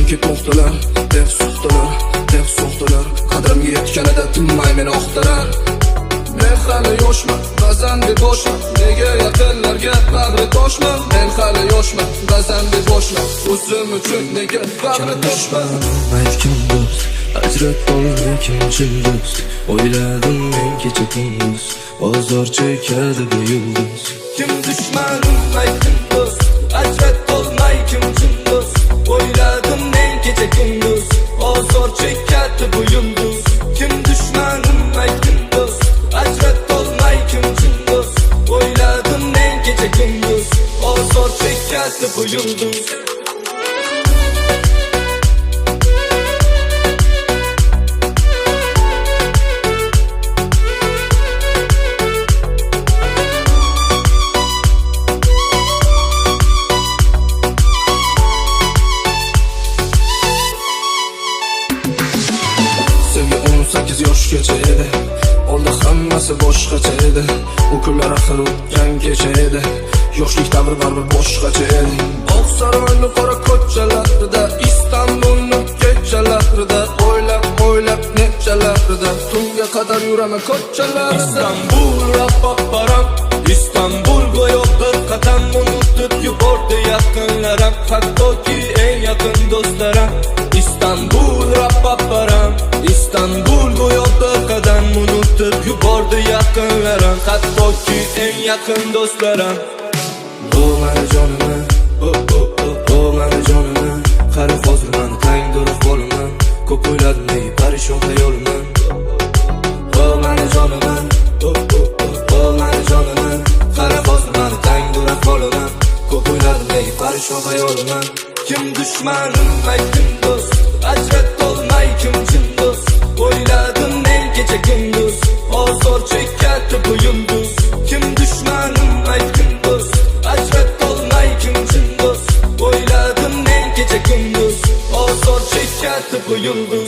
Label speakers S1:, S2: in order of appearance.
S1: ki to'xtalar, deb suxtalar, deb so'xtalar. Qadrimga yetganida tinmay meni oqtarar. Men hali yoshman, ba'zan beboshman. Nega yaqinlarga bag'ri toshman? Men hali yoshman, ba'zan beboshman. O'zim uchun nega bag'ri toshman? Aytgan do'st, ajrat olmagan do'st. O'yladim men kecha kunduz, ozor chekadi bu yulduz. Kim dushmanim aytdim do'st, ajrat olmagan do'st. O'yladim men kecha kunduz, ozor chekadi bu yulduz. Kim dushmanim aytdim do'st, ajrat olmagan do'st. O'yladim men kecha kunduz, ozor chekadi bu yulduz. Sevgi 18 yoshgacha edi, oldi hammasi boshqacha edi. U kunlar axir o'tgan kecha edi, yoshlik davri baribir boshqacha edi. Oqsaroyning qora ko'chalarida, Istanbulning kechalarida, o'ylab nechalarida, tunga qadar yuraman ko'chalarda. Istanbul rapaparam, Istanbul go'yo bir qadam unutib yubordi yaqinlarim, hattoki eng yaqin do'stlarim. Istanbul rapaparam, Istanbul go'yo bir qadam unutib yubordi yaqinlarim, hattoki eng yaqin do'stlarim. O mani jonimni, o mani jonimni, qari hozir mani tangdir ahvolimdan. Ko'p o'yladim nega parishon xayolimdan. O mani jonimni, o mani jonimni, qari hozir mani tangdir ahvolimdan. Ko'p o'yladim nega parishon xayolimdan. Kim dushmanim aytdim do'st, ajrat olmay kim chin do'st. O'yladim men kecha kunduz, ozor chekadi bu yulduz. Kim dushmanim aytdim do'st, ajrat olmay kim chin do'st. O'yladim men kecha kunduz, ozor chekadi bu yulduz.